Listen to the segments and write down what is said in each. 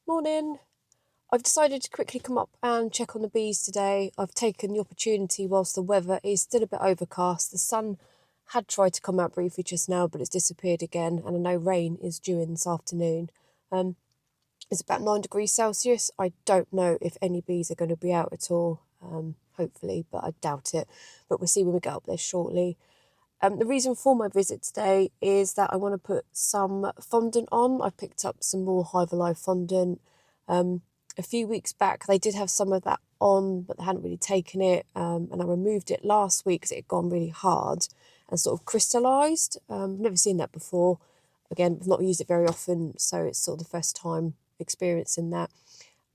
Morning. I've decided to quickly come up and check on the bees today. I've taken the opportunity whilst the weather is still a bit overcast. The sun had tried to come out briefly just now, but it's disappeared again, and I know rain is due in this afternoon. Um, it's about 9 degrees Celsius. I don't know if any bees are going to be out at all, hopefully, but I doubt it. But we'll see when we get up there shortly. The reason for my visit today is that I want to put some fondant on. I picked up some more Hive Alive fondant. A few weeks back, they did have some of that on, but they hadn't really taken it. And I removed it last week because it had gone really hard and sort of crystallised. Never seen that before. Again, I've not used it very often, so it's sort of the first time experiencing that.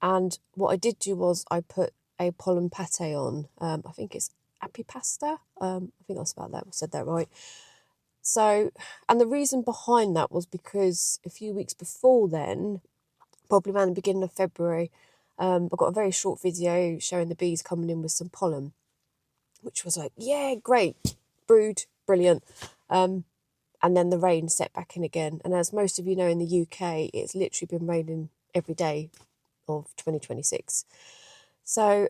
And what I did do was I put a pollen pate on. I think it's Apipasta. I think that's about that. I said that right. So, and the reason behind that was because a few weeks before then, probably around the beginning of February, I got a very short video showing the bees coming in with some pollen, which was like, yeah, great, brood, brilliant. And then the rain set back in again. And as most of you know, in the UK, it's literally been raining every day of 2026. So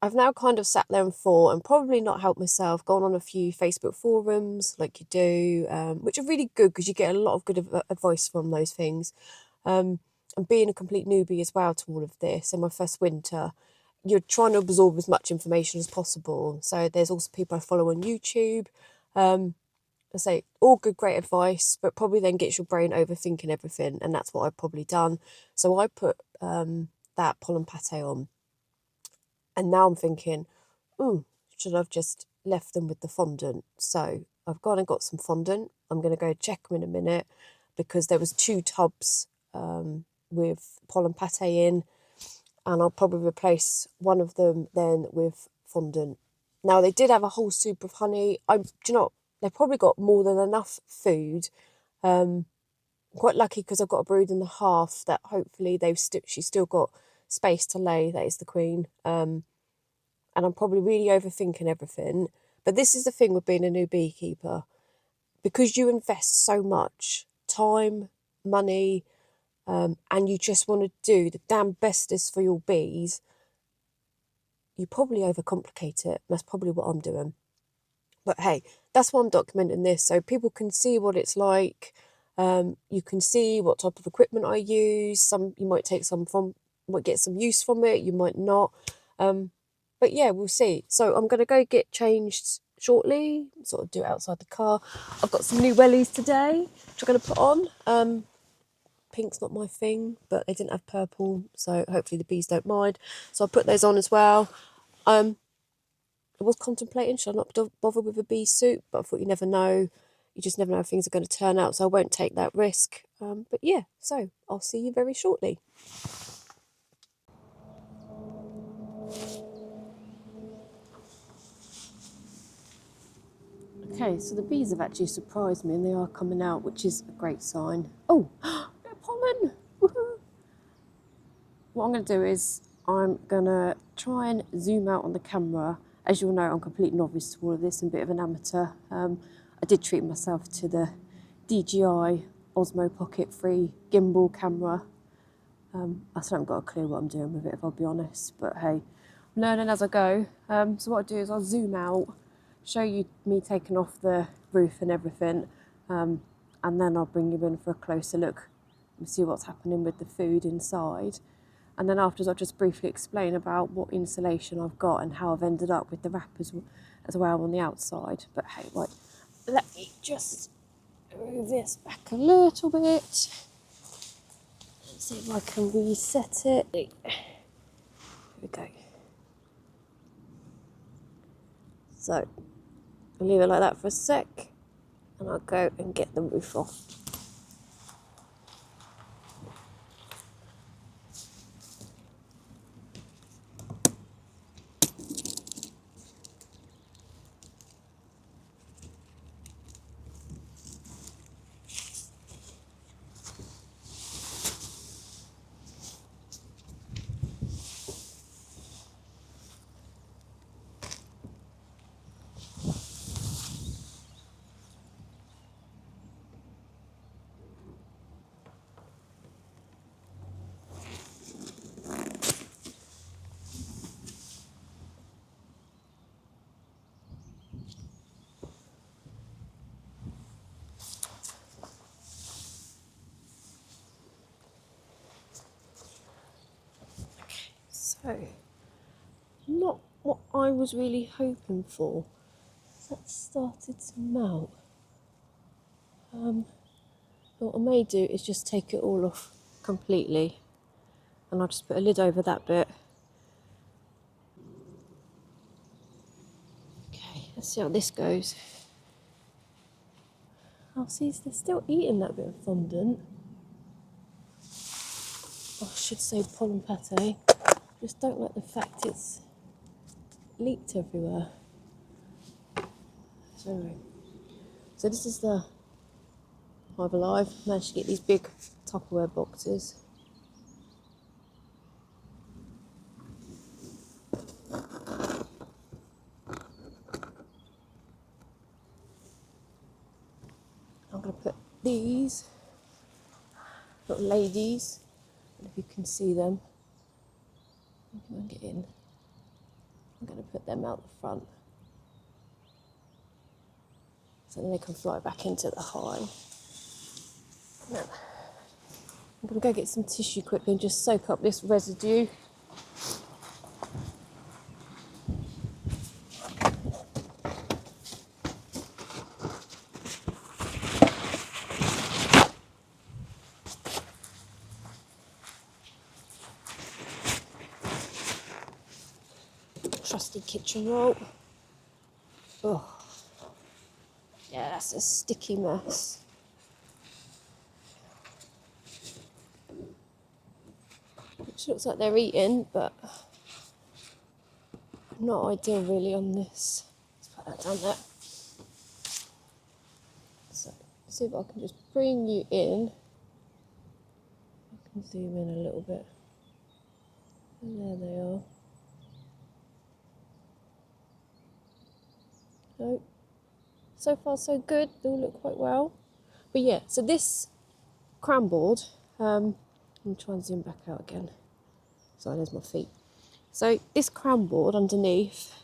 I've now kind of sat there and thought, and probably not helped myself, gone on a few Facebook forums like you do, which are really good because you get a lot of good advice from those things. And being a complete newbie as well to all of this, in my first winter, you're trying to absorb as much information as possible. So there's also people I follow on YouTube. I say all good, great advice, but probably then gets your brain overthinking everything, and that's what I've probably done. So I put that pollen pate on, and now I'm thinking, should I've just left them with the fondant? So I've gone and got some fondant. I'm going to go check them in a minute because there was 2 tubs with pollen pate in, and I'll probably replace one of them then with fondant. Now they did have a whole soup of honey. Do you know, they've probably got more than enough food. I'm quite lucky because I've got a brood and a half that hopefully she's still got space to lay. That is the queen. And I'm probably really overthinking everything. But this is the thing with being a new beekeeper. Because you invest so much time, money, and you just want to do the damn bestest for your bees, you probably overcomplicate it. That's probably what I'm doing. But hey, that's why I'm documenting this, so people can see what it's like. You can see what type of equipment I use. Some you might take some from, might get some use from it. You might not. But yeah, we'll see. So I'm gonna go get changed shortly. Sort of do it outside the car. I've got some new wellies today, which I'm gonna put on. Pink's not my thing, but they didn't have purple, so hopefully the bees don't mind. So I'll put those on as well. I was contemplating, should I not bother with a bee suit? But I thought you never know. You just never know how things are going to turn out, so I won't take that risk. But yeah, so I'll see you very shortly. Okay, so the bees have actually surprised me and they are coming out, which is a great sign. Oh, they're pollen! Woohoo! What I'm going to do is I'm going to try and zoom out on the camera. As you'll know, I'm a complete novice to all of this and a bit of an amateur. I did treat myself to the DJI Osmo Pocket 3 gimbal camera. I still haven't got a clue what I'm doing with it, if I'll be honest, but hey, I'm learning as I go. So what I'll do is I'll zoom out, show you me taking off the roof and everything, and then I'll bring you in for a closer look and see what's happening with the food inside. And then afterwards I'll just briefly explain about what insulation I've got and how I've ended up with the wrappers as well on the outside. But hey, right, let me just move this back a little bit. Let's see if I can reset it. Here we go. So I'll leave it like that for a sec and I'll go and get the roof off. So, not what I was really hoping for. That started to melt. What I may do is just take it all off completely, and I'll just put a lid over that bit. Okay, let's see how this goes. Oh, see, they're still eating that bit of fondant. I should say pollen pate. Just don't like the fact it's leaked everywhere. So anyway, so this is the Hive Alive. Managed to get these big Tupperware boxes. I'm going to put these little ladies, if you can see them. You can get in. I'm going to put them out the front, so then they can fly back into the hive. Now, I'm going to go get some tissue quickly and just soak up this residue. Trusty kitchen roll. Oh, yeah, that's a sticky mess. Which looks like they're eating, but not ideal really on this. Let's put that down there. So, see if I can just bring you in. I can zoom in a little bit. And there they are. No. So far so good, they all look quite well. But yeah, so this crown board, I'm trying to zoom back out again. Sorry, there's my feet. So this crown board underneath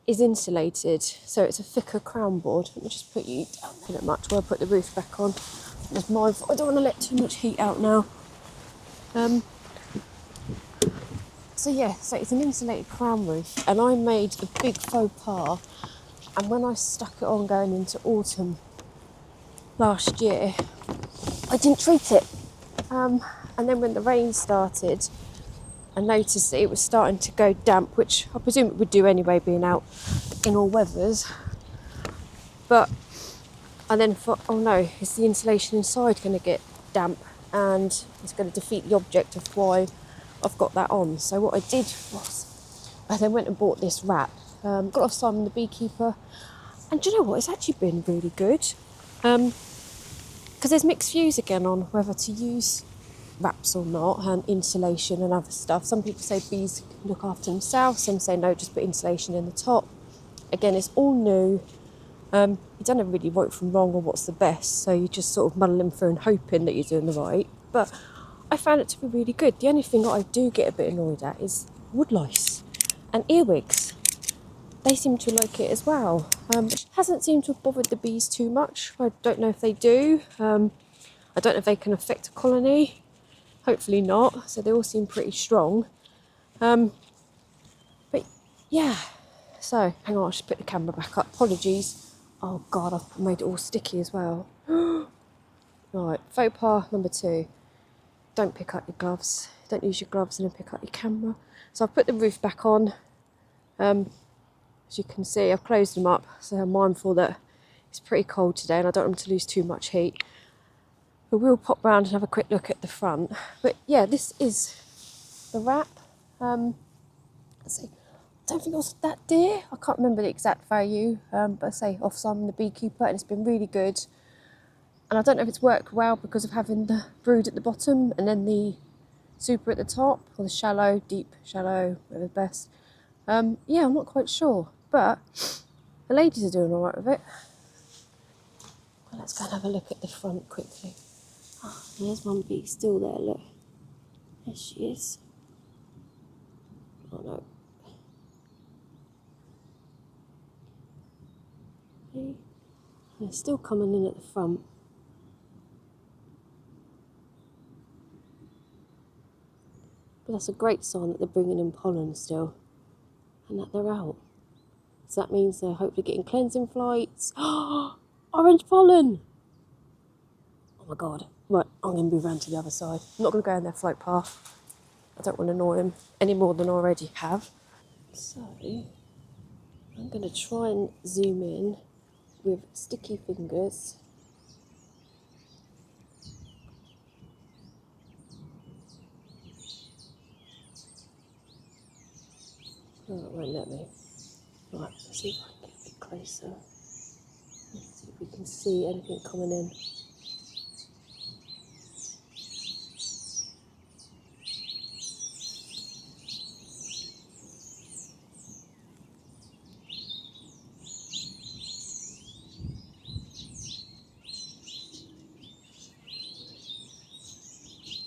is insulated, so it's a thicker crown board. Let me just put you down a bit much while I put the roof back on. Just mindful, I don't want to let too much heat out now. So yeah, so it's an insulated crown roof, and I made a big faux pas, and when I stuck it on going into autumn last year, I didn't treat it. And then when the rain started, I noticed that it was starting to go damp, which I presume it would do anyway, being out in all weathers. But I then thought, oh no, is the insulation inside going to get damp, and it's going to defeat the object of why I've got that on. So what I did was I then went and bought this wrap, got off Simon the Beekeeper, and do you know what, it's actually been really good, because there's mixed views again on whether to use wraps or not, and insulation and other stuff. Some people say bees look after themselves, some say no, just put insulation in the top. Again, it's all new. You don't know really right from wrong or what's the best, so you just sort of muddling through and hoping that you're doing the right. But I found it to be really good. The only thing that I do get a bit annoyed at is wood lice and earwigs. They seem to like it as well. Which hasn't seemed to have bothered the bees too much. I don't know if they do. I don't know if they can affect a colony. Hopefully not. So they all seem pretty strong. But yeah. So hang on, I should put the camera back up. Apologies. Oh God, I've made it all sticky as well. Right, faux pas number 2. Don't pick up your gloves. Don't use your gloves and then pick up your camera. So I've put the roof back on. As you can see, I've closed them up, so I'm mindful that it's pretty cold today and I don't want them to lose too much heat. But we'll pop round and have a quick look at the front. But yeah, this is the wrap. Let's see. I don't think it was that dear. I can't remember the exact value, but I say off Simon the Beekeeper, and it's been really good. And I don't know if it's worked well because of having the brood at the bottom and then the super at the top, or the shallow, deep, shallow, whatever's best. Yeah, I'm not quite sure, but the ladies are doing all right with it. Well, let's go and have a look at the front quickly. Oh, there's one bee still there, look. There she is. Oh no. Okay. They're still coming in at the front. But that's a great sign that they're bringing in pollen still and that they're out. So that means they're hopefully getting cleansing flights. Orange pollen! Oh my god. Right, I'm going to move around to the other side. I'm not going to go in their flight path. I don't want to annoy them any more than I already have. So, I'm going to try and zoom in with sticky fingers. Oh, it won't let me. Right, let's see if I can get a bit closer. Let's see if we can see anything coming in.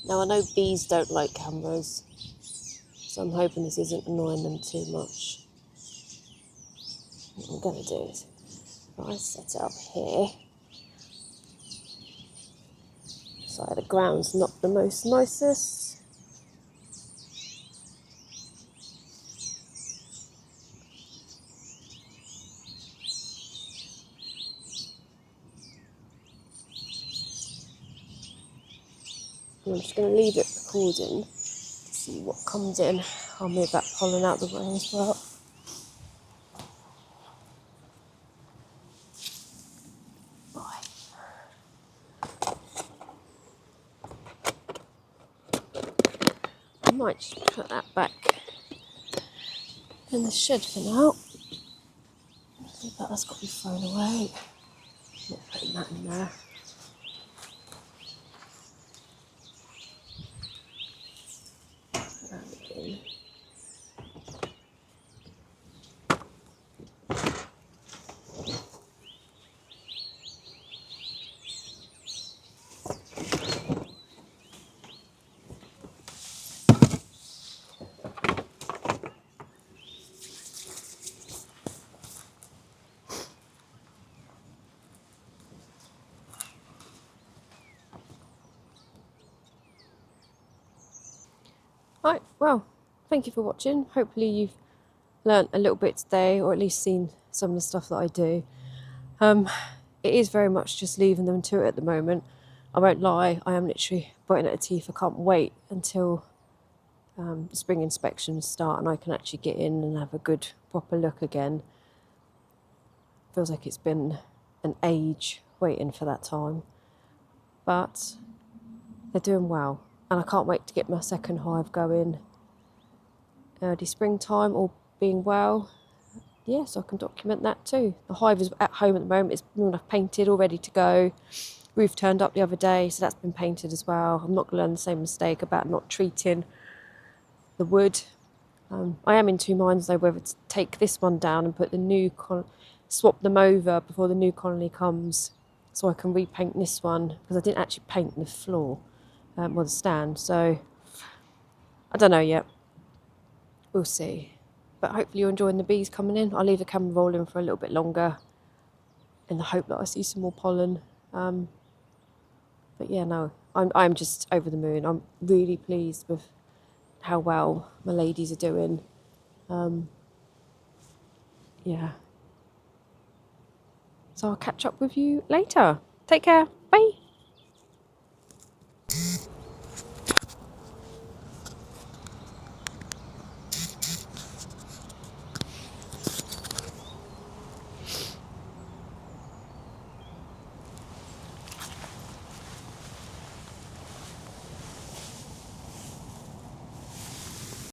Now I know bees don't like cameras, so I'm hoping this isn't annoying them too much. What I'm going to do is, if I set it up here, so the ground's not the most nicest. And I'm just going to leave it recording to see what comes in. I'll move that pollen out of the way as well. I might just put that back in the shed for now. See if that's got to be thrown away. Not putting that in there. Put that in. Right, well, thank you for watching. Hopefully you've learnt a little bit today, or at least seen some of the stuff that I do. It is very much just leaving them to it at the moment. I won't lie, I am literally biting at the teeth. I can't wait until the spring inspections start and I can actually get in and have a good proper look again. Feels like it's been an age waiting for that time. But they're doing well, and I can't wait to get my second hive going early springtime, all being well. Yeah, so I can document that too. The hive is at home at the moment. It's painted, all ready to go. Roof turned up the other day, so that's been painted as well. I'm not going to learn the same mistake about not treating the wood. I am in two minds though whether to take this one down and put the new swap them over before the new colony comes, so I can repaint this one, because I didn't actually paint the floor or the stand, so I don't know yet. We'll see. But hopefully you're enjoying the bees coming in. I'll leave the camera rolling for a little bit longer in the hope that I see some more pollen. But yeah, no, I'm just over the moon. I'm really pleased with how well my ladies are doing. Yeah. So I'll catch up with you later. Take care. Bye.